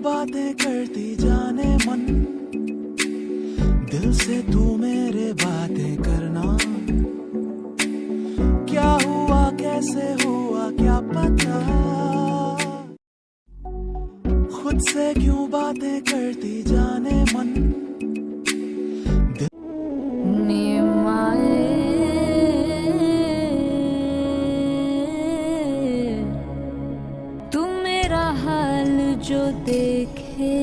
बातें करती जाने मन, दिल से तू मेरे बातें करना। क्या हुआ कैसे हुआ क्या पता, खुद से क्यों बातें करती जाने मन। तू मेरा हाल जो देखे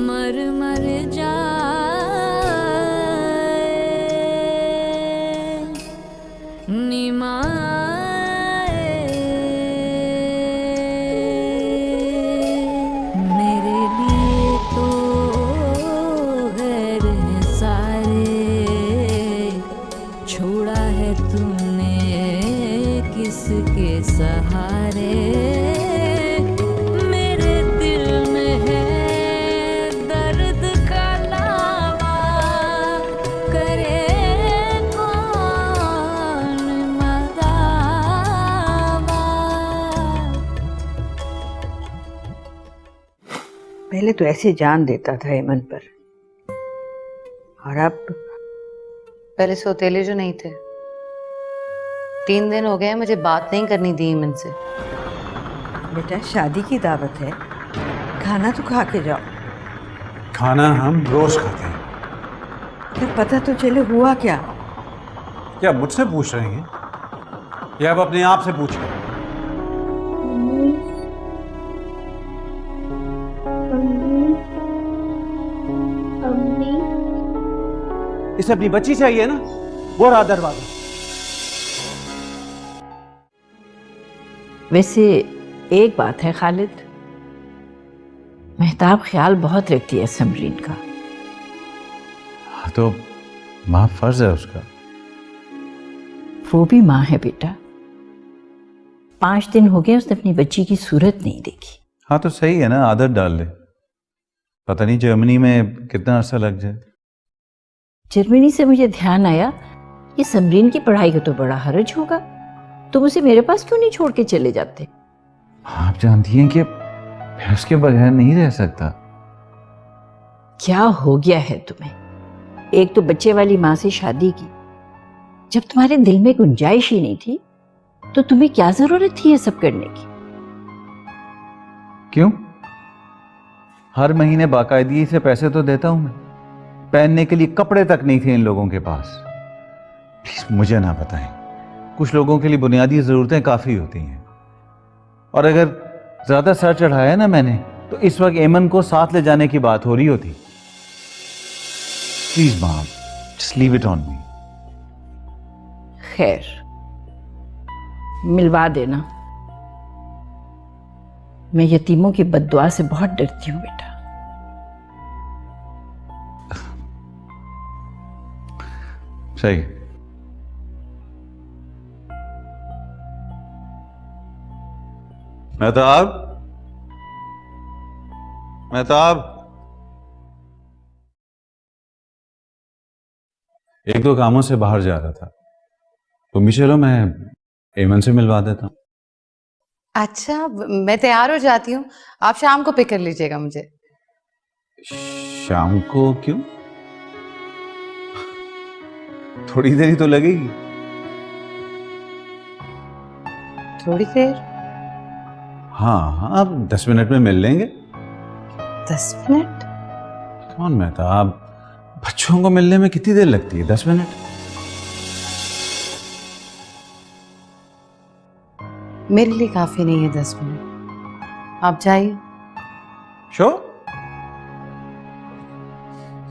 मर मर जाए, निमाए मेरे लिए तो गैर हैं सारे, छोड़ा है तूने किसके सहारे। मेरे दिल में है दर्द का लावा, करे कौन मदावा। पहले तो ऐसे जान देता था हेमन पर, और अब पहले सौतेले जो नहीं थे, 3 दिन हो गए मुझे बात नहीं करनी दी ईमन से। बेटा शादी की दावत है, खाना तो खा के जाओ। खाना हम रोज खाते हैं। फिर पता तो चले हुआ क्या। क्या मुझसे पूछ रही हैं या अब अपने आप से पूछ रहे हैं? इसे अपनी बच्ची चाहिए ना, वो रहा दरवाजा। वैसे एक बात है खालिद, मेहताब ख्याल बहुत रखती है समरीन का। हाँ तो माँ फर्ज है उसका। वो भी माँ है बेटा, 5 दिन हो गए उसने अपनी बच्ची की सूरत नहीं देखी। हाँ तो सही है ना, आदत डाल ले। पता नहीं जर्मनी में कितना अरसा लग जाए। जर्मनी से मुझे ध्यान आया, ये समरीन की पढ़ाई का तो बड़ा हर्ज होगा, तुम उसे मेरे पास क्यों नहीं छोड़ के चले जाते। आप जानती हैं कि मैं उसके बगैर नहीं रह सकता। क्या हो गया है तुम्हें, एक तो बच्चे वाली माँ से शादी की, जब तुम्हारे दिल में गुंजाइश ही नहीं थी तो तुम्हें क्या जरूरत थी ये सब करने की। क्यों? हर महीने बाकायदगी से पैसे तो देता हूं मैं, पहनने के लिए कपड़े तक नहीं थे इन लोगों के पास। प्लीज मुझे ना बताएं, कुछ लोगों के लिए बुनियादी जरूरतें काफी होती हैं, और अगर ज्यादा सर चढ़ाया ना मैंने तो इस वक्त एमन को साथ ले जाने की बात हो रही होती। Please mom, just leave it on me. खैर मिलवा देना, मैं यतीमों की बद्दुआ से बहुत डरती हूँ बेटा। सही। मेहताब, मेहताब, एक दो कामों से बाहर जा रहा था, तुम भी चलो, मैं एमन से मिलवा देता हूँ। अच्छा मैं तैयार हो जाती हूँ, आप शाम को पिक कर लीजिएगा मुझे। शाम को क्यों? थोड़ी देर ही तो लगेगी। थोड़ी देर? हाँ हाँ, अब 10 मिनट में मिल लेंगे। 10 मिनट? कौन मेहताब, बच्चों को मिलने में कितनी देर लगती है? 10 मिनट। मेरे लिए काफी नहीं है 10 मिनट, आप जाइए। श्योर?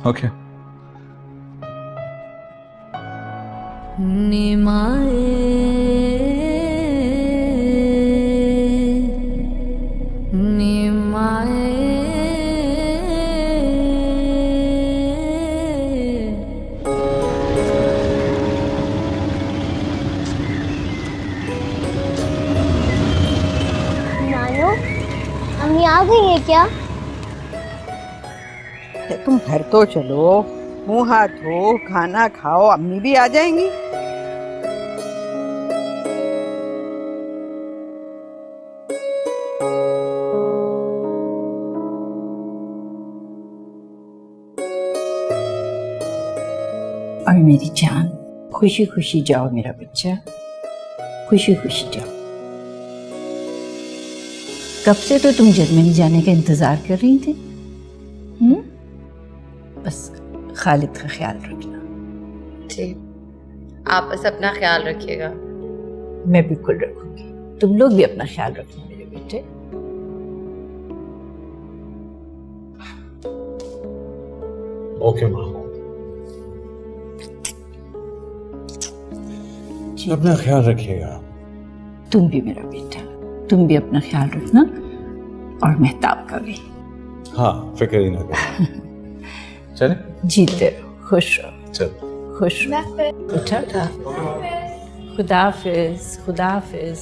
ओके। नानो, अम्मी आ गई है क्या? तुम घर तो चलो, मुंह हाथ धो, खाना खाओ, अम्मी भी आ जाएंगी। और मेरी जान, खुशी खुशी जाओ मेरा बच्चा, खुशी खुशी जाओ। कब से तो तुम जर्मनी जाने का इंतजार कर रही थी? बस खालिद का ख्याल रखना। जी, आप बस अपना ख्याल रखिएगा। मैं बिल्कुल रखूंगी, तुम लोग भी अपना ख्याल रखना मेरे बेटे। ओके माँ, अपना ख्याल रखिएगा। तुम भी मेरा बेटा, तुम भी अपना ख्याल रखना, और मेहताब का भी। हाँ, फिक्र ही ना करो। चले, जीते रहो, खुश रहो, चल। खुश रहो। उठा था। खुदाफिज, खुदाफिज।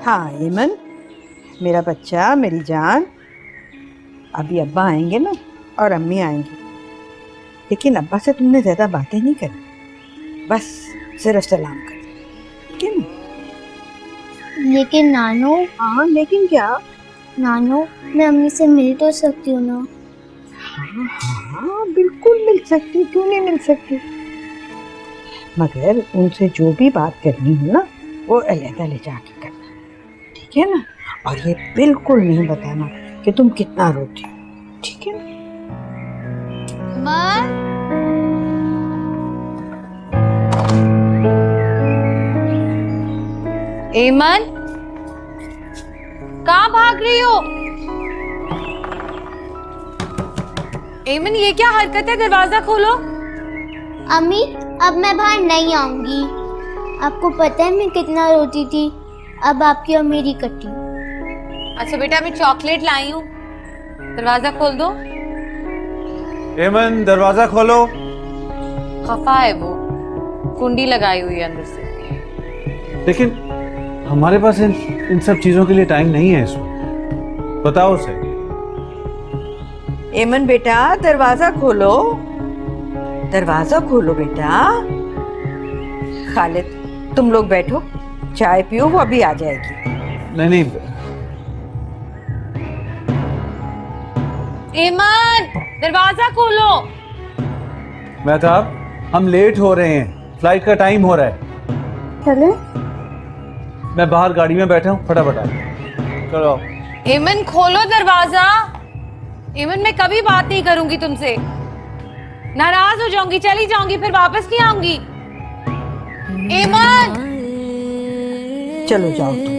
हाँ एमन, मेरा बच्चा, मेरी जान, अभी अब्बा आएंगे ना और अम्मी आएंगी, लेकिन अब्बा से तुमने ज़्यादा बातें नहीं करनी, बस सिर्फ सलाम कर, ठीक है ना? लेकिन नानू। हाँ लेकिन क्या? नानू, मैं अम्मी से मिल तो सकती हूँ ना? हाँ बिल्कुल मिल सकती, क्यों नहीं मिल सकती, मगर उनसे जो भी बात करनी हो ना, वो अलग ले जाके करना, ठीक है ना? और ये बिल्कुल नहीं बताना कि तुम कितना रोती हो, ठीक है ना? माँ, एमन, कहाँ भाग रही हो? एमन, ये क्या हरकत है? दरवाजा खोलो। अम्मी, अब मैं बाहर नहीं आऊंगी। आपको पता है मैं कितना रोती थी, अब आपकी और मेरी कटी। अच्छा बेटा, मैं चॉकलेट लाई हूँ, दरवाजा खोल दो। एमन, दरवाजा खोलो। खफा है वो, कुंडी लगाई हुई है अंदर से। लेकिन हमारे पास इन सब चीजों के लिए टाइम नहीं है इसमें, बताओ उसे। एमन बेटा, दरवाजा खोलो, दरवाजा खोलो बेटा। खालिद, तुम लोग बैठो, चाय पियो, वो अभी आ जाएगी। नहीं, एमन, दरवाजा खोलो। मेहताब, हम लेट हो रहे हैं, फ्लाइट का टाइम हो रहा है। चले? मैं बाहर गाड़ी में बैठा हूँ, फटाफट आ चलो। एमन, खोलो दरवाजा। एमन, मैं कभी बात नहीं करूंगी तुमसे, नाराज हो जाऊंगी, चली जाऊंगी, फिर वापस नहीं आऊंगी। एमन, चलो जाओ तुम।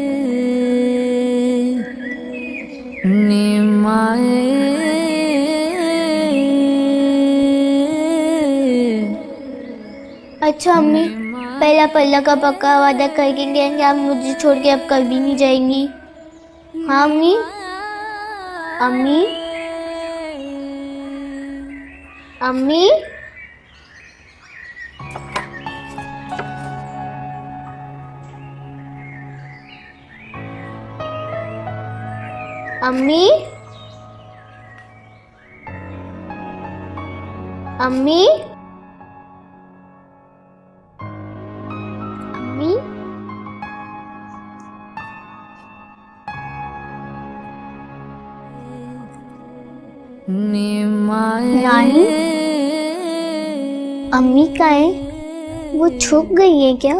अच्छा अम्मी, पहला पल्ला का पक्का वादा करके गए कि आप मुझे छोड़ के अब कभी नहीं जाएंगी? हाँ अम्मी? अम्मी? अम्मी? अम्मी? अम्मी? अम्मी? नानी? अम्मी कहाँ है? वो छुप गई है क्या?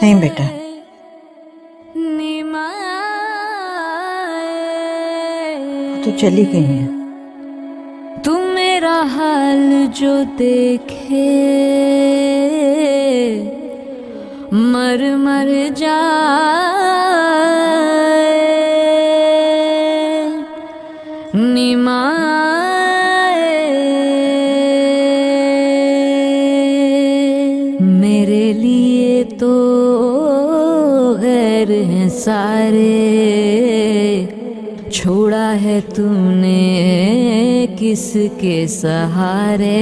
नहीं बेटा, तो चली गई है। तू मेरा हाल जो देखे मर मर जाए, निमाए मेरे लिए तो गैर हैं सारे, छोड़ा है तूने किसके सहारे,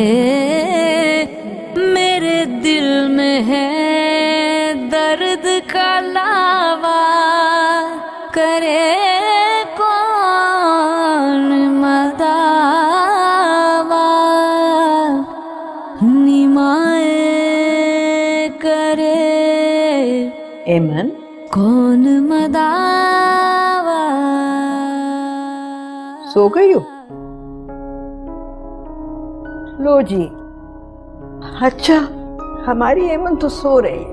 मेरे दिल में है दर्द का लावा, करे कौन मदावा, निमाए करे एमन, कौन मदावा। सो गई हो? लो जी। अच्छा, हमारी एमन तो सो रही है।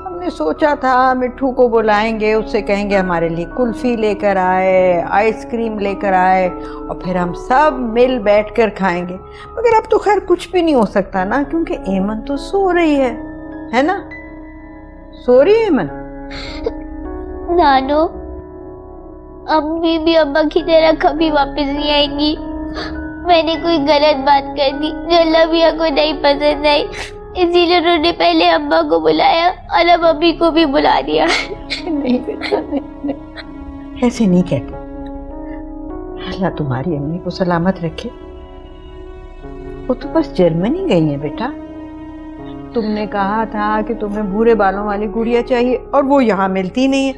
हमने सोचा था मिट्ठू को बुलाएंगे, उससे कहेंगे हमारे लिए कुल्फी लेकर आए, आइसक्रीम लेकर आए, और फिर हम सब मिल बैठकर खाएंगे। मगर अब तो खैर कुछ भी नहीं हो सकता ना, क्योंकि एमन तो सो रही है ना? सो रही है एमन? नानो, अम्मी भी अम्मा की तरह कभी वापस नहीं आएंगी। मैंने कोई गलत बात कर दी जो अल्लाह मियां को नहीं पसंद आई, इसीलिए उन्होंने पहले अम्मा को बुलाया और अब अम्मी को भी बुला दिया। नहीं बेटा, नहीं, ऐसे नहीं कहते। अल्लाह तुम्हारी अम्मी को सलामत रखे। वो तो बस जर्मनी गई है बेटा। तुमने कहा था कि तुम्हें भूरे बालों वाली गुड़िया चाहिए और वो यहाँ मिलती नहीं है,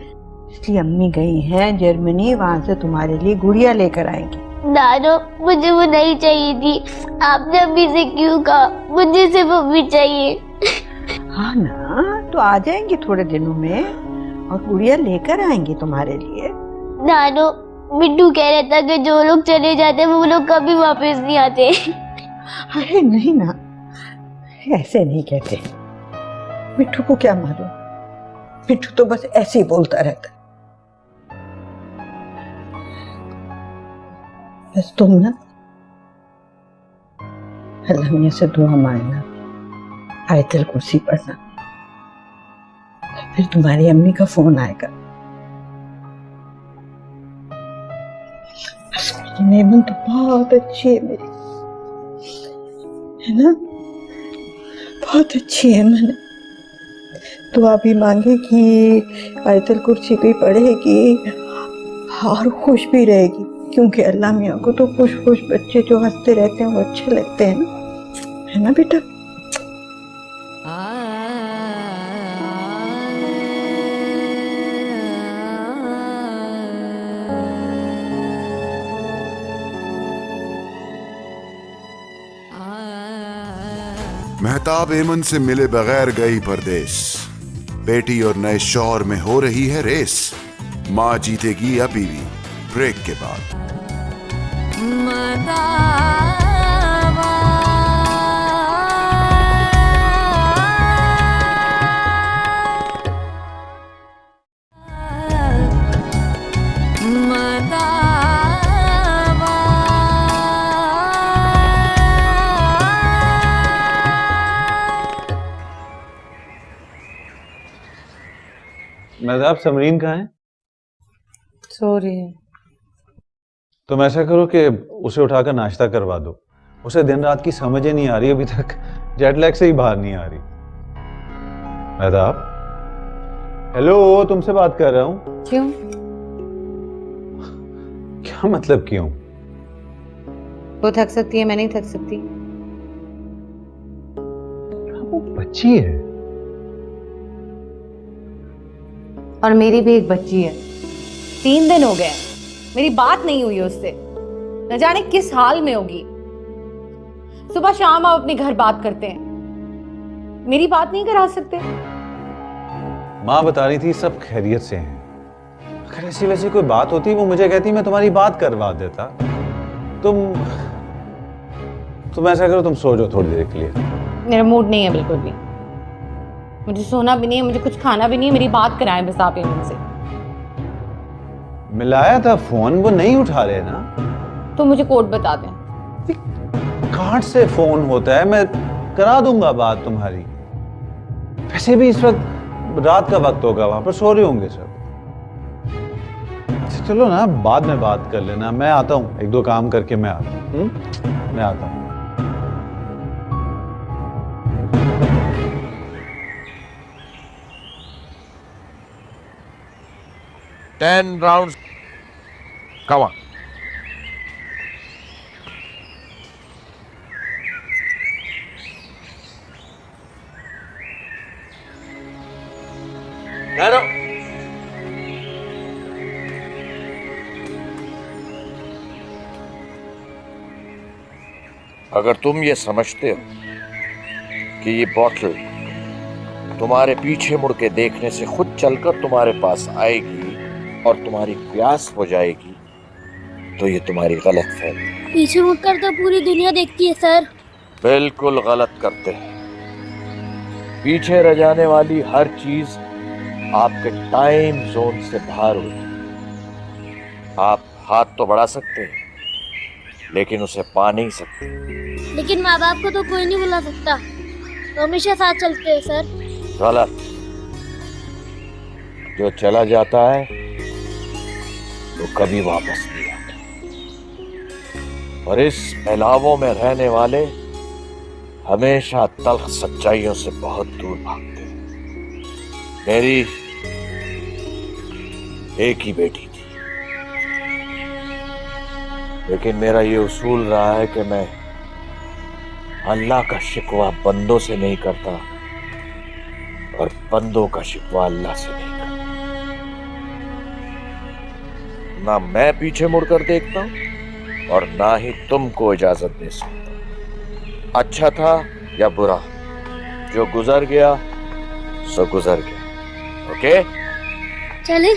इसलिए अम्मी गई हैं जर्मनी, वहां से तुम्हारे लिए गुड़िया लेकर आएंगी। नानो, मुझे वो नहीं चाहिए थी। आपने अम्मी से क्यों कहा? मुझे सिर्फ अम्मी चाहिए। हाँ ना, तो आ जाएंगे थोड़े दिनों में और गुड़िया लेकर आएंगे तुम्हारे लिए। नानो, मिट्टू कह रहा था कि जो लोग चले जाते हैं वो लोग कभी वापस नहीं आते। अरे नहीं ना, ऐसे नहीं कहते। मिट्टू को क्या मालूम, मिट्टू तो बस ऐसे ही बोलता रहता। बस तुम ना अल्लाह मियां से दुआ मांगना, आयतल कुर्सी पढ़ना, फिर तुम्हारी अम्मी का फोन आएगा। मेमन तो बहुत अच्छी है मेरी, है ना? बहुत अच्छी है। मैंने दुआ भी मांगेगी, आयतल कुर्सी भी पढ़ेगी और खुश भी रहेगी, क्योंकि अल्लाह मियां को तो खुश खुश बच्चे जो हंसते रहते हैं वो अच्छे लगते हैं ना, है ना बेटा? मेहताब एमन से मिले बगैर गई परदेस। बेटी और नए शौहर में हो रही है रेस। माँ जीतेगी अभी भी, ब्रेक के बाद। मेहताब, समरीन कहाँ है? सो रही है। तुम ऐसा करो कि उसे उठाकर नाश्ता करवा दो। उसे दिन रात की समझ ही नहीं आ रही, अभी तक जेट लैग से ही बाहर नहीं आ रही। मेहताब, हेलो, तुमसे बात कर रहा हूं। क्यों? क्या मतलब क्यों? वो थक सकती है, मैं नहीं थक सकती। वो बच्ची है और मेरी भी एक बच्ची है। 3 दिन हो गए मेरी बात नहीं हुई उससे, न जाने किस हाल में होगी। सुबह शाम आप अपने घर बात करते हैं, मेरी बात नहीं करा सकते? माँ बता रही थी सब खैरियत से हैं। अगर ऐसी वैसी कोई बात होती वो मुझे कहती, मैं तुम्हारी बात करवा देता। तुम ऐसा करो, तुम सो जाओ थोड़ी देर के लिए। मेरा मूड नहीं है बिल्कुल भी, मुझे सोना भी नहीं है, मुझे कुछ खाना भी नहीं है। मेरी बात कराएं बस आप इनसे। मिलाया था फोन, वो नहीं उठा रहे ना। तो मुझे कोड बता दें। कार्ड से फोन होता है, मैं करा दूंगा बात तुम्हारी। वैसे भी इस वक्त रात का वक्त होगा, वहां पर सो रहे होंगे सब। चलो ना, बाद में बात कर लेना। मैं आता हूँ, 1-2 काम करके मैं आता हूँ। मैं आता हूँ। Ten rounds. Come on. अगर तुम ये समझते हो कि ये बॉटल तुम्हारे पीछे मुड़ के देखने से खुद चलकर तुम्हारे पास आएगी और तुम्हारी प्यास हो जाएगी, तो ये तुम्हारी गलत फहमी। पीछे मुड़कर तो पूरी दुनिया देखती है सर। बिल्कुल गलत करते हैं। पीछे रह जाने वाली हर चीज आपके टाइम जोन से बाहर होती है। आप हाथ तो बढ़ा सकते हैं, लेकिन उसे पा नहीं सकते। लेकिन माँ बाप को तो कोई नहीं बुला सकता, तो हमेशा साथ चलते हैं सर। गलत। जो चला जाता है वो कभी वापस नहीं आता, और इस फैलावों में रहने वाले हमेशा तल्ख सच्चाइयों से बहुत दूर भागते हैं। मेरी एक ही बेटी थी, लेकिन मेरा ये उसूल रहा है कि मैं अल्लाह का शिकवा बंदों से नहीं करता और बंदों का शिकवा अल्लाह से नहीं करता। ना मैं पीछे मुड़कर देखता हूं और ना ही तुमको इजाजत दे सकता। अच्छा था या बुरा, जो गुजर गया सो गुजर गया। ओके, चले।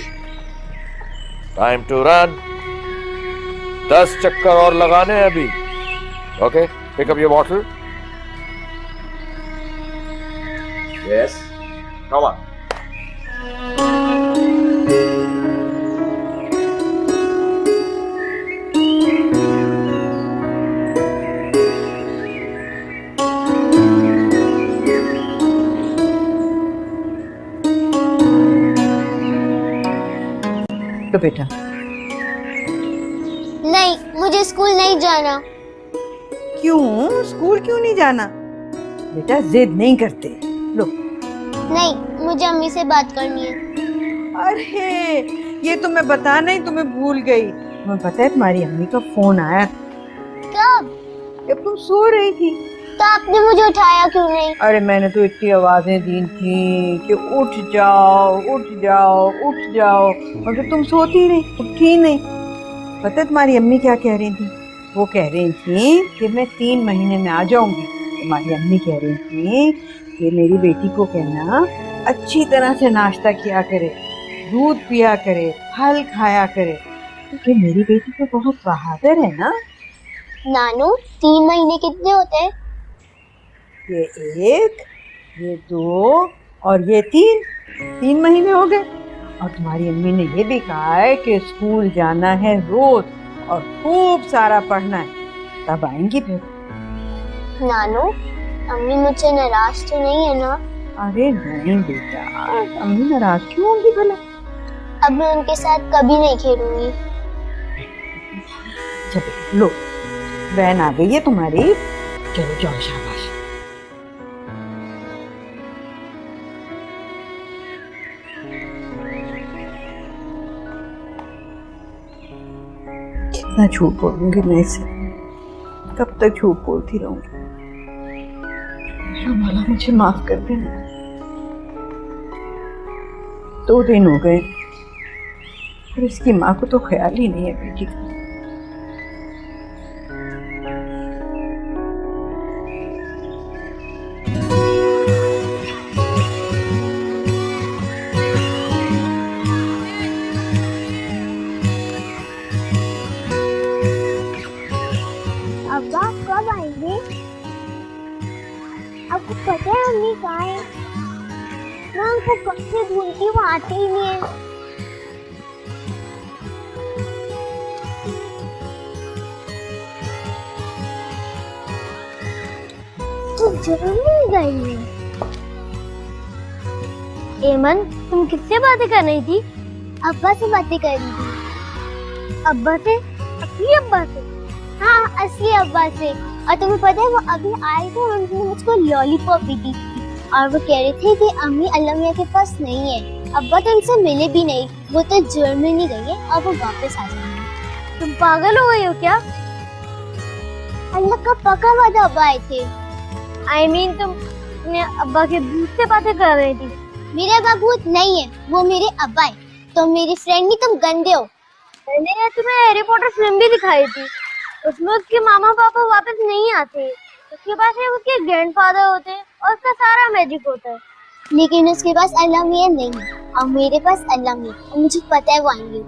Time to run. 10 चक्कर और लगाने हैं अभी। Okay, pick up your bottle. Yes, come on. तो बेटा, नहीं, मुझे स्कूल नहीं जाना। क्यों? स्कूल क्यों नहीं जाना? बेटा जिद नहीं करते। लो। नहीं, मुझे अम्मी से बात करनी है। अरे ये तो मैं बताना ही तुम्हें भूल गई। तुम्हें पता है तुम्हारी अम्मी का फोन आया? कब? जब तुम सो रही थी। तो आपने मुझे उठाया क्यों नहीं? अरे मैंने तो इतनी आवाजें दी थी कि उठ जाओ उठ जाओ उठ जाओ, मगर तुम सोती रही, उठी नहीं। पता है तुम्हारी अम्मी क्या कह रही थी? वो कह रही थी कि मैं 3 महीने में आ जाऊंगी। तुम्हारी अम्मी कह रही थी कि मेरी बेटी को कहना अच्छी तरह से नाश्ता किया करे, दूध पिया करे, फल खाया करे, क्योंकि मेरी बेटी तो बहुत बहादुर है ना। नानू, 3 महीने कितने होते हैं? ये 1, ये 2 और ये 3 महीने हो गए। और तुम्हारी अम्मी ने ये भी कहा है कि स्कूल जाना है रोज और खूब सारा पढ़ना है, तब आएंगी फिर। नानू, अम्मी मुझसे नाराज तो नहीं है ना? अरे नहीं बेटा, अम्मी नाराज क्यों होंगी भला? अब मैं उनके साथ कभी नहीं खेलूंगी। चलो लो, बहन आ गई है तुम्हारी, चलो जाओ, शाबाश। कितना झूठ बोलूंगी मैं इसे, कब तक झूठ बोलती रहूंगी? भला मुझे माफ कर देना। 2 दिन हो गए और इसकी माँ को तो ख्याल ही नहीं है बेटी का। अब्बा कब आएंगे? आपको पता है अम्मी कहाँ है? मैं उनको कब से ढूंढती हूँ, वो आते ही नहीं है। तो जरूर नहीं गई है। एमन, तुम किससे बातें कर रही थी? अब्बा से बातें कर रही थी। अब्बा से? असली अब्बा से? हाँ, असली अब्बा से। और तुम्हें पता है वो अभी आए थे और उन्होंने मुझको लॉलीपॉप भी दी थी और वो कह रहे थे कि अम्मी अल्लाह मियां के पास नहीं है। अब्बा तो उनसे मिले भी नहीं, वो तो जर्मनी गई है और वो वापस आ जाएंगे। तुम पागल हो गई हो क्या? अल्लाह का पक्का वादा अब्बा आए थे। I mean, तुम अपने अब्बा के भूत से बातें कर रही थी। मेरे अब्बा भूत नहीं है, वो मेरे अब्बा है। तुम मेरी फ्रेंड नहीं, तुम गंदे हो। मैंने तुम्हें हैरी पॉटर फिल्म भी दिखाई थी। उसमें उसके मामा पापा वापस नहीं आते, उसके पास सिर्फ उसके ग्रैंडफादर होते हैं और उसका सारा मैजिक होता है। लेकिन उसके पास अल्लाह मियां नहीं और मेरे पास अल्लाह मियां, और मुझे पता है वो आएंगे।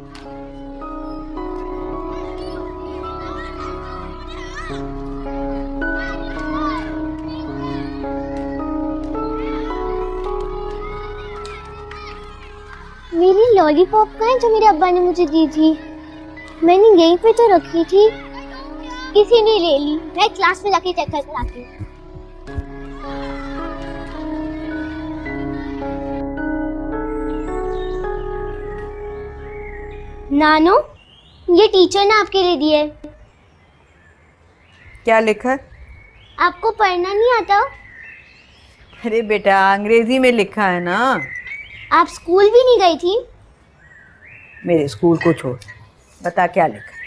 मेरी लॉलीपॉप कहाँ है जो मेरे अब्बा ने मुझे दी थी? मैंने यहीं पे तो रखी थी, किसी ने ले ली। मैं क्लास में जाके चेक करके आती हूँ। नानो, ये टीचर ने आपके लिए दी है। क्या लिखा है? आपको पढ़ना नहीं आता? अरे बेटा, अंग्रेजी में लिखा है ना। आप स्कूल भी नहीं गई थी? मेरे स्कूल को छोड़, बता क्या लिखा है?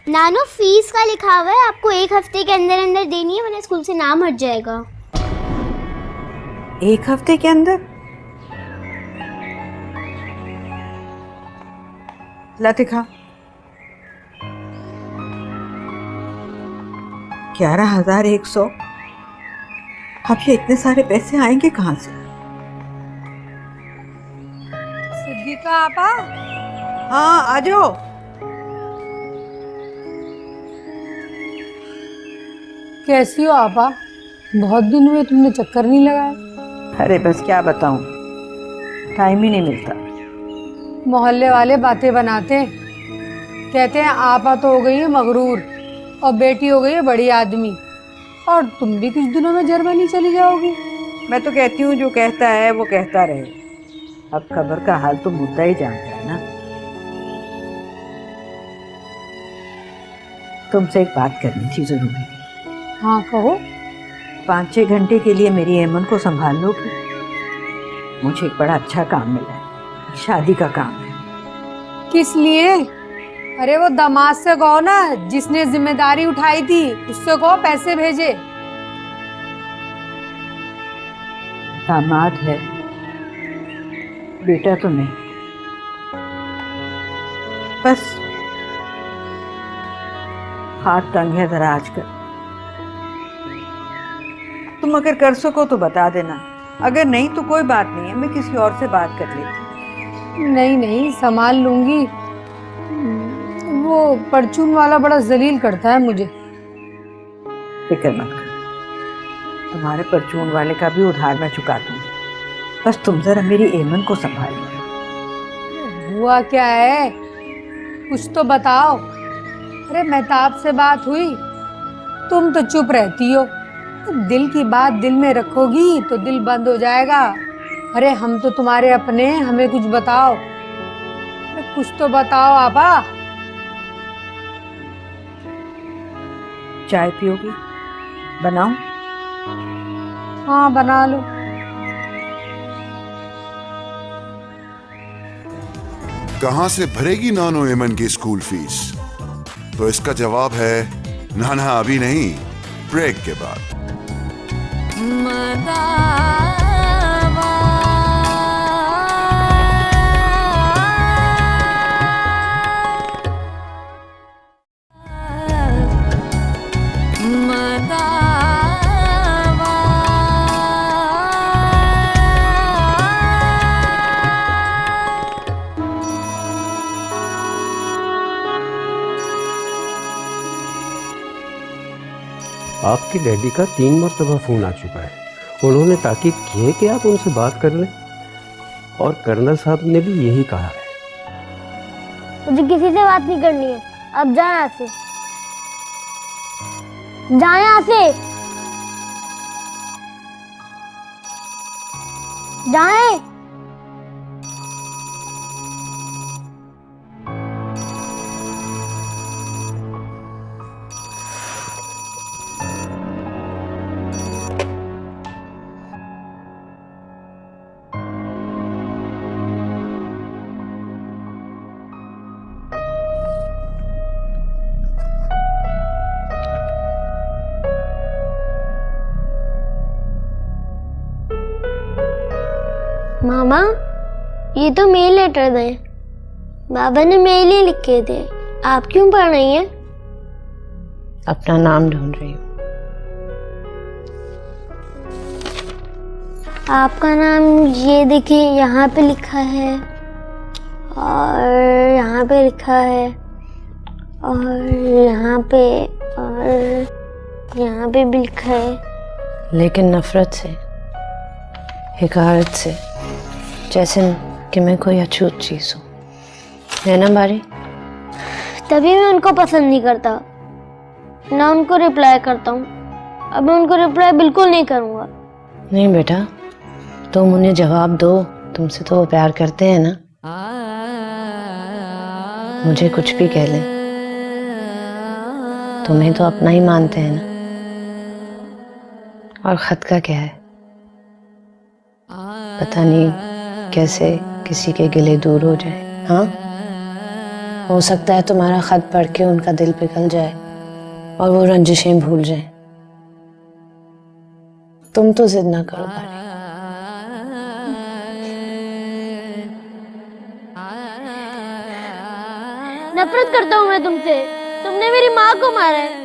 नानो, फीस का लिखा हुआ है, आपको 1 हफ्ते के अंदर अंदर देनी है, वरना स्कूल से नाम हट जाएगा। 1 हफ्ते के अंदर? ला दिखा। 11,100। अब ये इतने सारे पैसे आएंगे कहाँ से? सिद्दीका आपा, हाँ आ जाओ। कैसी हो आपा? बहुत दिन हुए, तुमने चक्कर नहीं लगाया। अरे बस क्या बताऊं, टाइम ही नहीं मिलता। मोहल्ले वाले बातें बनाते हैं, कहते हैं आपा तो हो गई है मगरूर और बेटी हो गई है बड़ी आदमी, और तुम भी कुछ दिनों में जर्मनी चली जाओगी। मैं तो कहती हूँ जो कहता है वो कहता रहे, अब खबर का हाल तो मुद्दा ही जानता है ना। तुमसे एक बात करनी थी जरूरी। हाँ कहो। 5-6 घंटे के लिए मेरी ऐमन को संभाल लोगी? मुझे एक बड़ा अच्छा काम मिला है, शादी का काम है। किस लिए? अरे वो दामाद से कहो ना, जिसने जिम्मेदारी उठाई थी, उससे कहो पैसे भेजे। दामाद है, बेटा तो नहीं। बस हाथ तंग है जरा आजकल। तुम अगर कर सको तो बता देना, अगर नहीं तो कोई बात नहीं है, मैं किसी और से बात कर लेती। नहीं नहीं, संभाल लूंगी। वो परचून वाला बड़ा जलील करता है मुझे। फिक्र मत कर, तुम्हारे परचून वाले का भी उधार मैं चुका दूंगी। बस तुम जरा मेरी ऐमन को संभाल लो। हुआ क्या है, कुछ तो बताओ। अरे मेहताब से बात हुई? तुम तो चुप रहती हो। दिल की बात दिल में रखोगी तो दिल बंद हो जाएगा। अरे हम तो तुम्हारे अपने, हमें कुछ बताओ। अरे कुछ तो बताओ आपा। चाय पियोगी? बनाऊं? हाँ बना लो। कहां से भरेगी नानो ऐमन की स्कूल फीस? तो इसका जवाब है नाना अभी नहीं, ब्रेक के बाद। आपके डैडी का 3 मरतबा फ़ोन आ चुका है। उन्होंने ताकीद की है कि आप उनसे बात कर लें, और कर्नल साहब ने भी यही कहा है। मुझे किसी से बात नहीं करनी है, अब जा यहाँ से, जा यहाँ से, जाए। मामा, ये तो मेल लेटर थे, बाबा ने मेल ही लिखे थे, आप क्यों पढ़ रही हैं? अपना नाम ढूंढ रही हूँ। आपका नाम ये देखिए यहाँ पे लिखा है और यहाँ पे लिखा है और यहाँ पे और यहाँ पे भी लिखा है। लेकिन नफरत से, हिकारत से, जैसे कि मैं कोई अछूत चीज हूँ, है ना बारी? तभी मैं उनको पसंद नहीं करता, ना उनको रिप्लाई करता हूँ। अब मैं उनको रिप्लाई बिल्कुल नहीं करूँगा। नहीं बेटा, तुम उन्हें जवाब दो, तुमसे तो वो प्यार करते हैं ना। मुझे कुछ भी कह ले, तुम्हें तो अपना ही मानते हैं ना। और खत का क्या है, पता नहीं कैसे किसी के गिले दूर हो जाए। हाँ, हो सकता है तुम्हारा खत पढ़ के उनका दिल पिघल जाए और वो रंजिशें भूल जाए। तुम तो जिद ना करो बारी। नफरत करता हूँ मैं तुमसे, तुमने मेरी माँ को मारा है।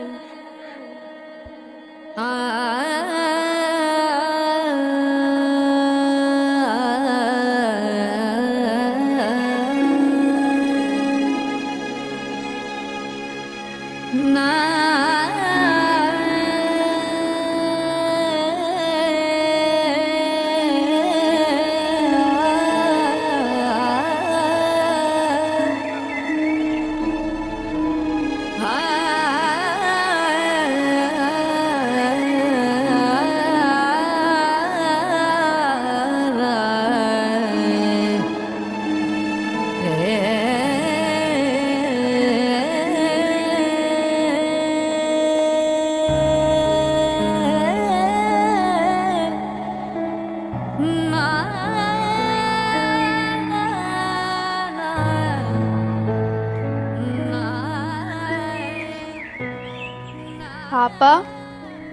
पापा,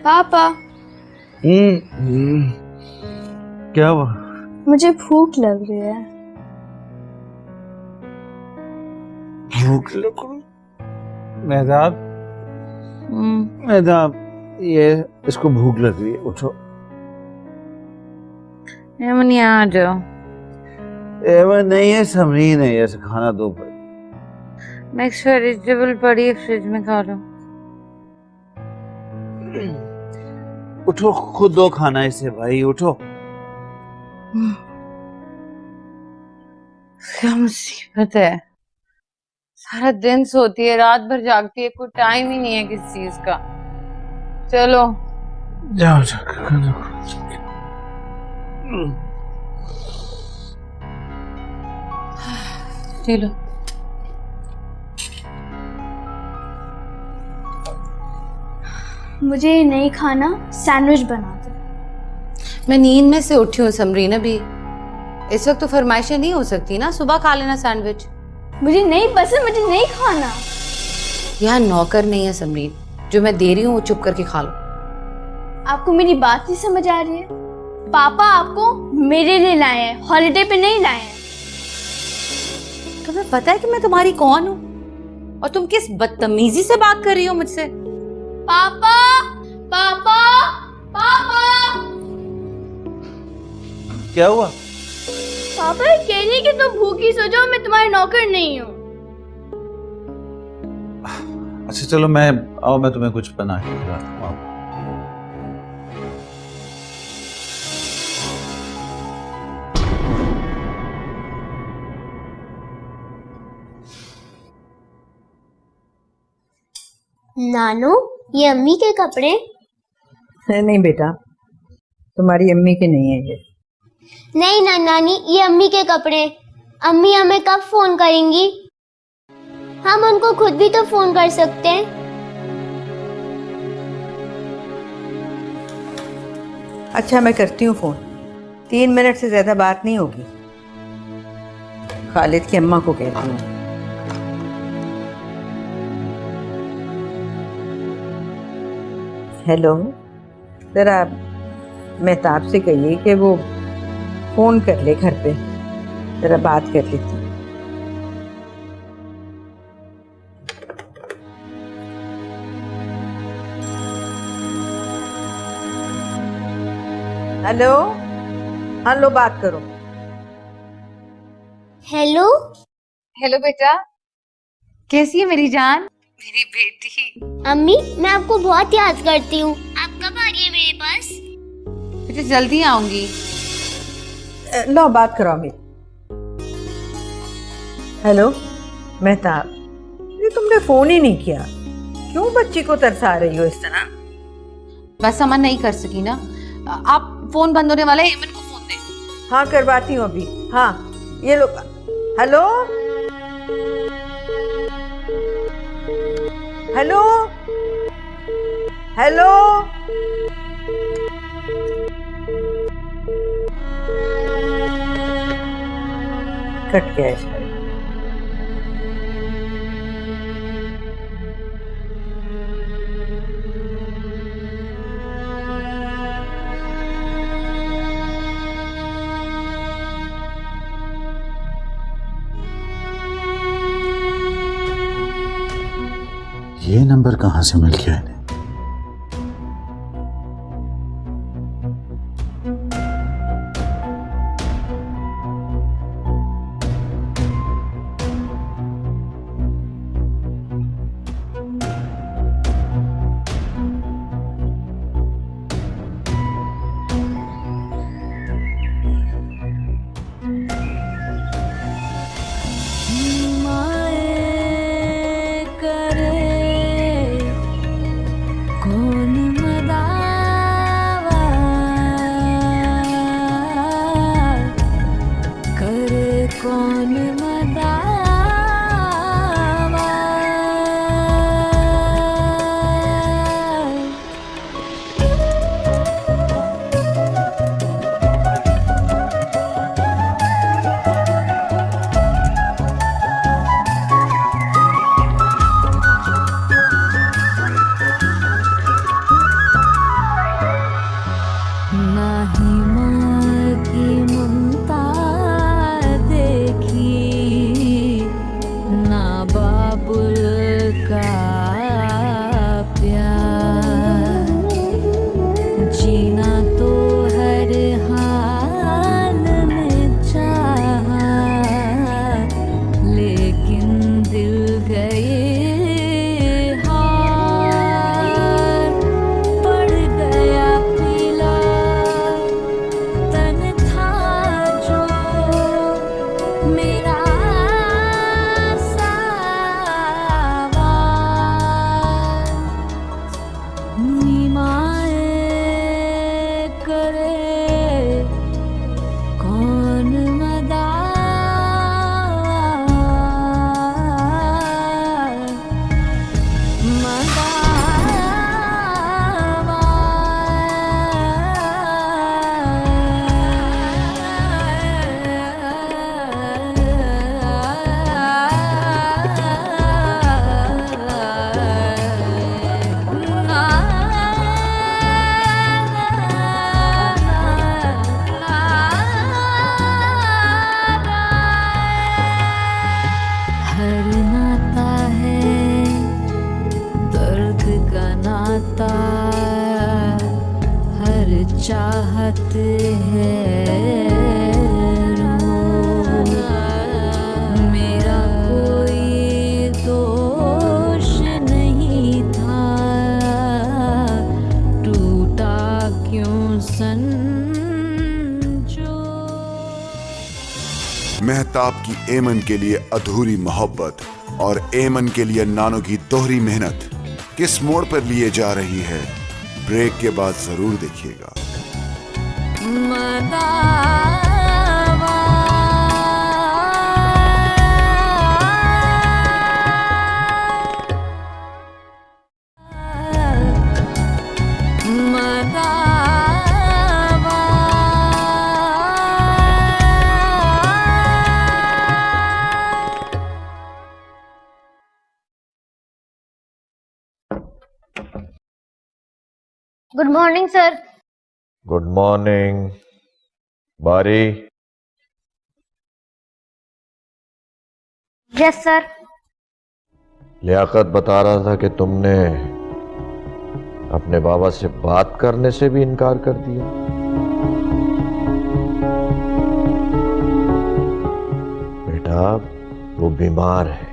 पापा, क्या हुआ? मुझे भूख लग रही है। भूख लग रही? मेहताब, मेहताब, ये इसको भूख लग रही है, उठो। एमन यहाँ आ जाओ। एमन नहीं है, समरीन है, ऐसे खाना दो। मिक्स वेजिटेबल पड़ी है फ्रिज में, खा लो। उठो, खुद दो खाना इसे भाई, उठो। क्या मुसीबत है, सारा दिन सोती है, रात भर जागती है, कोई टाइम ही नहीं है किसी चीज का। चलो जाओ जाओ। चलो। मुझे ये नहीं खाना, सैंडविच बना दो। मैं नींद में से उठी हूँ समरीन, अभी इस वक्त तो फरमाइशें नहीं हो सकती ना, सुबह खा लेना सैंडविच। मुझे नहीं पसंद, मुझे नहीं खाना। यहाँ नौकर नहीं है समरीन, जो मैं दे रही हूँ वो चुप करके खा लो। आपको मेरी बात नहीं समझ आ रही है? पापा आपको मेरे लिए लाए हैं, हॉलिडे पे नहीं लाए हैं। तुम्हें पता है कि मैं तुम्हारी कौन हूँ और तुम किस बदतमीजी से बात कर रही हो मुझसे? पापा, पापा, पापा। क्या हुआ? पापा ये कह रही कि तुम भूखी सो जाओ, मैं तुम्हारी नौकर नहीं हूँ। अच्छा चलो, मैं तुम्हें कुछ बना के खिलाता हूँ। आओ। नानू, ये अम्मी के कपड़े? नहीं बेटा, तुम्हारी अम्मी के नहीं है ये। नहीं ना नानी, ये अम्मी के कपड़े। अम्मी हमें कब फोन करेंगी? हम उनको खुद भी तो फोन कर सकते हैं। अच्छा मैं करती हूँ फोन, 3 मिनट से ज्यादा बात नहीं होगी। खालिद की अम्मा को कहती हूँ। हेलो, जरा मेहताब से कहिए कि वो फोन कर ले घर पे, जरा बात कर लेती। हेलो, हाँ लो बात करो। हेलो। हेलो बेटा, कैसी है मेरी जान, मेरी बेटी? अम्मी मैं आपको बहुत याद करती हूँ, आप कब आ रही है मेरे पास? बेटा जल्दी आऊंगी। लो बात करो अम्मी। हेलो मेहताब, ये तुमने फोन ही नहीं किया, क्यों बच्ची को तरसा रही हो इस तरह? बस अमन नहीं कर सकी ना। आप फोन बंद होने वाला है, एमन को फोन दे। हाँ करवाती हूँ अभी। हाँ ये लो। Hello hello hello. कट गया इसका। ये नंबर कहां से मिल गया इन्हें? चाहत है मेरा कोई दोष नहीं था, टूटा क्यों संजो। मेहताब की एमन के लिए अधूरी मोहब्बत और एमन के लिए नानो की दोहरी मेहनत किस मोड़ पर लिए जा रही है, ब्रेक के बाद जरूर देखिएगा। Good morning sir. Good morning बारी। Yes sir. लियाकत बता रहा था कि तुमने अपने बाबा से बात करने से भी इनकार कर दिया। बेटा, वो बीमार है,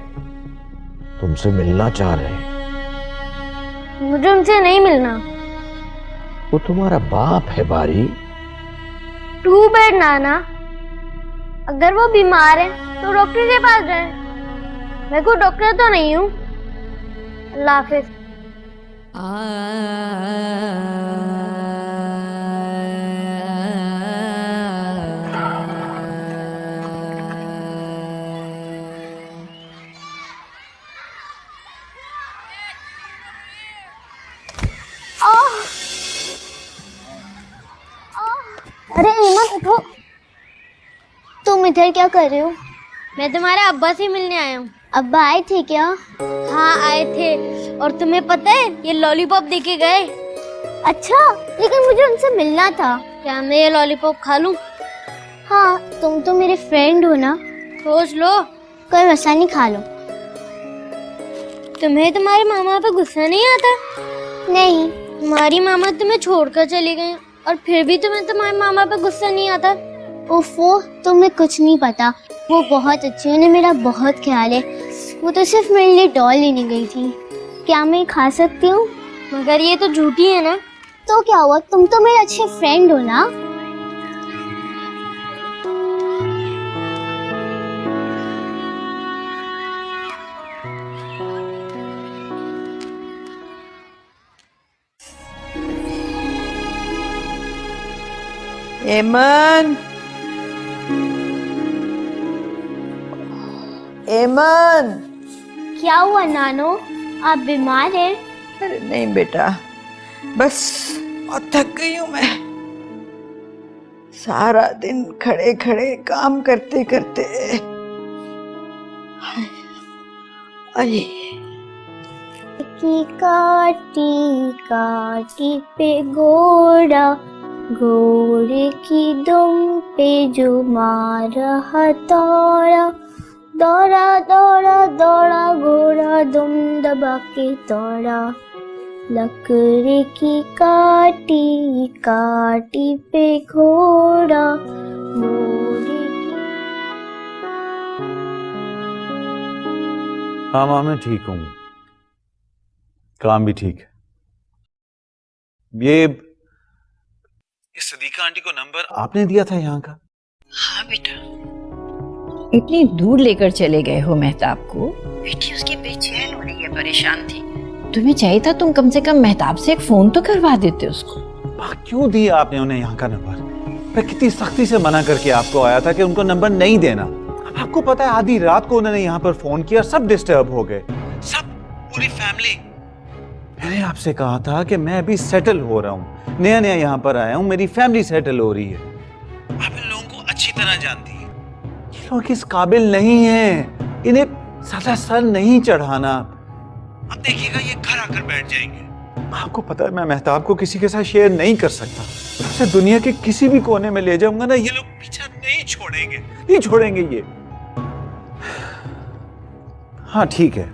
तुमसे मिलना चाह रहे हैं। मुझे उनसे नहीं मिलना। वो तुम्हारा बाप है बारी। टू बेड नाना, अगर वो बीमार है तो डॉक्टर के पास जाए। मैं कोई डॉक्टर तो नहीं हूँ। अल्लाह हाफिज। अरे ईमन उठो। तुम इधर क्या कर रहे हो? मैं तुम्हारे अब्बा से मिलने आया हूँ। अब्बा आए थे क्या? हाँ आए थे, और तुम्हें पता है ये लॉलीपॉप देके गए। अच्छा, लेकिन मुझे उनसे मिलना था। क्या मैं ये लॉलीपॉप खा लूँ? हाँ, तुम तो मेरे फ्रेंड हो ना। सोच लो। कोई मसला नहीं, खा लो। तुम्हें तुम्हारे मामा पे गुस्सा नहीं आता? नहीं। तुम्हारी मामा तुम्हें छोड़कर चली गई और फिर भी तुम्हें तुम्हारे मामा पे गुस्सा नहीं आता? ओफो, तुम्हें कुछ नहीं पता। वो बहुत अच्छी, उन्हें मेरा बहुत ख्याल है। वो तो सिर्फ मेरे लिए डॉल लेने गई थी। क्या मैं खा सकती हूँ? मगर ये तो झूठी है ना। तो क्या हुआ, तुम तो मेरे अच्छे फ्रेंड हो ना। एमन, एमन। क्या हुआ नानो, आप बीमार हैं? अरे नहीं बेटा, बस बहुत थक गई हूँ मैं। सारा दिन खड़े खड़े काम करते करते। अरे की काटी काटी पे घोड़ा, घोड़े की दुम पे जो मार हथौड़ा, दौड़ा दौड़ा दौड़ा घोड़ा दुम दबा के दौड़ा, लकड़ी की काटी काटी पे घोड़ा, घोड़े की। हाँ माँ, मैं ठीक हूँ, काम भी ठीक है। ये सदीका आंटी को नंबर आपने दिया था यहाँ का? हाँ बेटा, इतनी दूर लेकर चले गए हो मेहताब को। बेटी उसकी बेचैन हो रही है, परेशान थी। तुम्हें चाहिए था तुम कम से कम मेहताब से एक फोन तो करवा देते उसको। क्यों दिया आपने उन्हें यहाँ का नंबर? मैं कितनी सख्ती से मना करके आपको आया था कि उनको नंबर नहीं देना। आपको पता है आधी रात को उन्होंने यहाँ पर फोन किया, सब डिस्टर्ब हो गए, सब, पूरी फैमिली। मैंने आपसे कहा था कि मैं अभी सेटल हो रहा हूँ, नया नया यहाँ पर आया हूँ, मेरी फैमिली सेटल हो रही है। आप इन लोगों को अच्छी तरह जानती हैं, ये लोग इस काबिल नहीं हैं, इन्हें ज्यादा सर नहीं चढ़ाना। अब देखिएगा ये घर आकर बैठ जाएंगे। आपको पता है मैं मेहताब को किसी के साथ शेयर नहीं कर सकता। उसे दुनिया के किसी भी कोने में ले जाऊंगा ना, ये लोग पीछा नहीं छोड़ेंगे, नहीं छोड़ेंगे ये। हाँ ठीक है।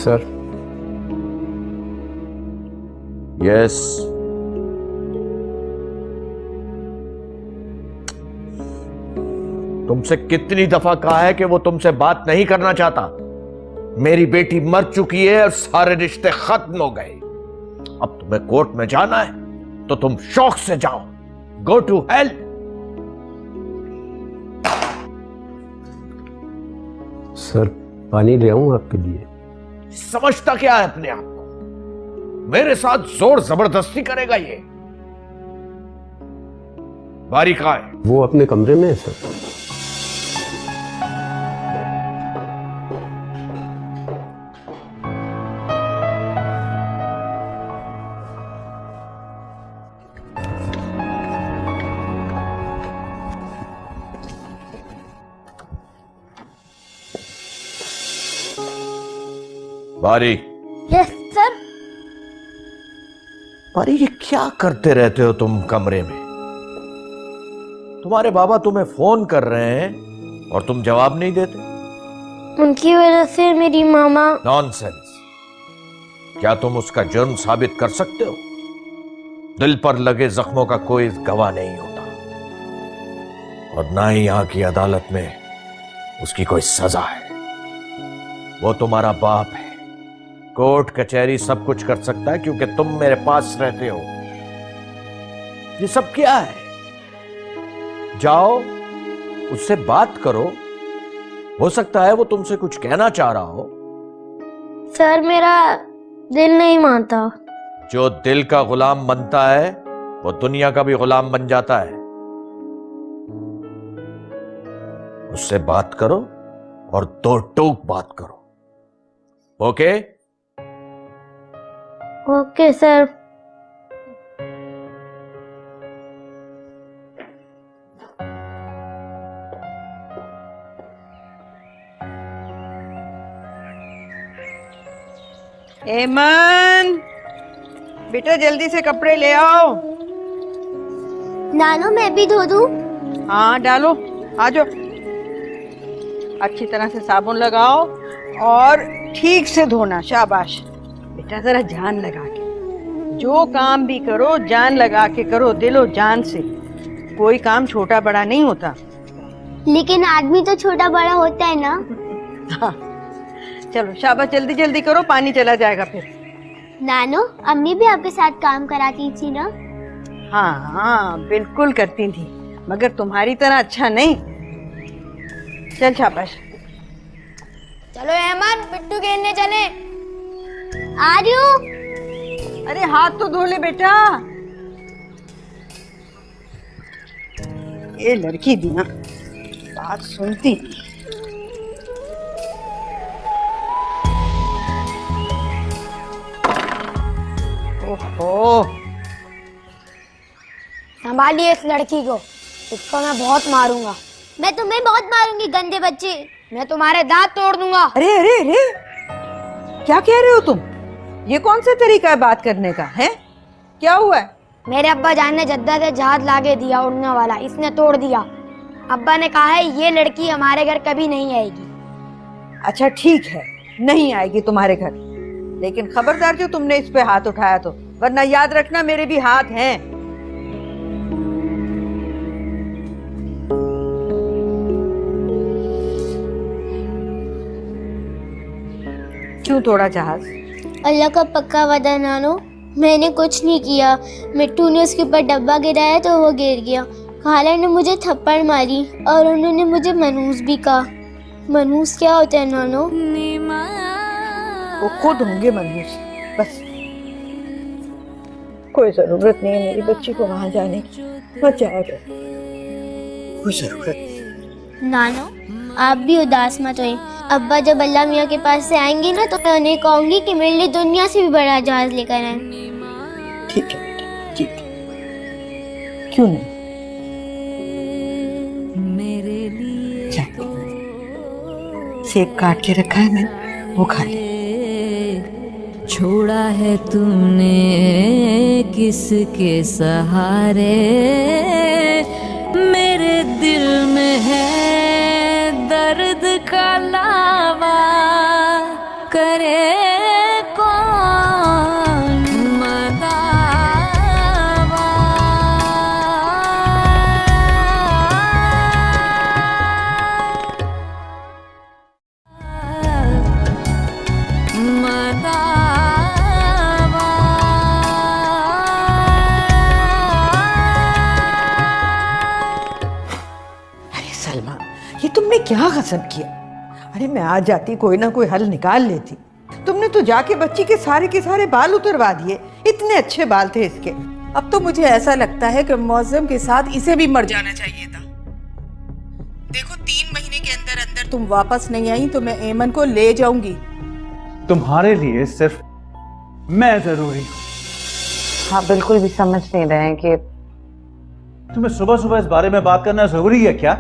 सर। यस। तुमसे कितनी दफा कहा है कि वो तुमसे बात नहीं करना चाहता। मेरी बेटी मर चुकी है और सारे रिश्ते खत्म हो गए। अब तुम्हें कोर्ट में जाना है तो तुम शौक से जाओ। Go to hell. सर पानी ले आऊं आपके लिए? समझता क्या है अपने आप को? मेरे साथ जोर जबरदस्ती करेगा ये? बारी कहां है? वो अपने कमरे में है सर। बारी। Yes sir. बारी, ये क्या करते रहते हो तुम कमरे में? तुम्हारे बाबा तुम्हें फोन कर रहे हैं और तुम जवाब नहीं देते। उनकी वजह से मेरी मामा। नॉनसेंस। क्या तुम उसका जुर्म साबित कर सकते हो? दिल पर लगे जख्मों का कोई गवाह नहीं होता और ना ही यहां की अदालत में उसकी कोई सजा है। वो तुम्हारा बाप है। कोर्ट कचहरी सब कुछ कर सकता है क्योंकि तुम मेरे पास रहते हो। ये सब क्या है? जाओ उससे बात करो। हो सकता है वो तुमसे कुछ कहना चाह रहा हो। सर मेरा दिल नहीं मानता। जो दिल का गुलाम बनता है वो दुनिया का भी गुलाम बन जाता है। उससे बात करो और दो टोक बात करो। ओके? Okay sir. एमन, बेटा जल्दी से कपड़े ले आओ। नानो मैं भी धो दूं? हाँ डालो, आ जाओ। अच्छी तरह से साबुन लगाओ और ठीक से धोना। शाबाश बेटा, जरा जान लगा के जो काम भी करो जान लगा के करो, दिलो जान से। कोई काम छोटा बड़ा नहीं होता। लेकिन आदमी तो छोटा बड़ा होता है ना। हाँ चलो शाबाश, जल्दी जल्दी करो, पानी चला जाएगा फिर। नानो अम्मी भी आपके साथ काम कराती थी ना? हाँ हाँ बिल्कुल करती थी, मगर तुम्हारी तरह अच्छा नहीं। चल शाबाश। चलो अहमद पिट्टू खेलने चले। आ रही हूँ। अरे हाथ तो धो ले बेटा। ये लड़की भी ना बात सुनती। ओहो, संभालिए इस लड़की को, इसको मैं बहुत मारूंगा। मैं तुम्हें बहुत मारूंगी गंदे बच्चे। मैं तुम्हारे दांत तोड़ दूंगा। अरे अरे अरे, क्या कह रहे हो तुम? ये कौन सा तरीका है बात करने का? है क्या हुआ है? मेरे अब्बा जान ने जद्दा से जहाज लाके दिया उड़ने वाला, इसने तोड़ दिया। अब्बा ने कहा है ये लड़की हमारे घर कभी नहीं आएगी। अच्छा ठीक है, नहीं आएगी तुम्हारे घर, लेकिन खबरदार जो तुमने इस पे हाथ उठाया तो, वरना याद रखना मेरे भी हाथ हैं। क्यों तोड़ा जहाज? अल्लाह का पक्का वादा नानो, मैंने कुछ नहीं किया। मिट्टू ने उसके ऊपर डब्बा गिराया तो वो गिर गया। खाला ने मुझे थप्पड़ मारी और उन्होंने मुझे मनूस भी कहा। मनूस क्या होता है नानो? वो खुद होंगे मनूस। बस कोई जरूरत नहीं है मेरी बच्ची को वहां जाने की, मत जाया कर, कोई जरूरत नहीं। नानो आप भी उदास मत होइए। अब्बा जब अल्लाह मियाँ के पास से आएंगे ना तो मैं उन्हें कहूंगी कि मेरे लिए दुनिया से भी बड़ा जहाज लेकर आए। ठीक है बेटा, ठीक है, क्यों नहीं। मेरे लिए सेब काट के रखा है मैंने, वो खा ले। छोड़ा है तुमने किसके सहारे, मेरे दिल में है दर्द का लावा करे सलमा, ये तुमने क्या गजब किया। अरे मैं आ जाती, कोई ना कोई हल निकाल लेती। तुमने तो जाके बच्ची के सारे बाल उतरवा दिए। इतने अच्छे बाल थे इसके। अब तो मुझे ऐसा लगता है कि मौसम के साथ इसे भी मर जाना चाहिए था। देखो 3 महीने के अंदर अंदर तुम वापस नहीं आई तो मैं एमन को ले जाऊंगी। तुम्हारे लिए सिर्फ मैं जरूरी हूं। हाँ बिल्कुल भी समझ नहीं रहे हैं कि तुम्हें सुबह सुबह इस बारे में बात करना जरूरी है क्या?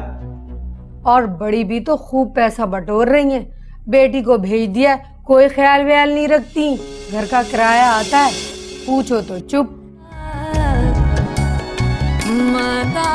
और बड़ी भी तो खूब पैसा बटोर रही हैं। बेटी को भेज दिया, कोई ख्याल व्याल नहीं रखती। घर का किराया आता है, पूछो तो चुप। मदा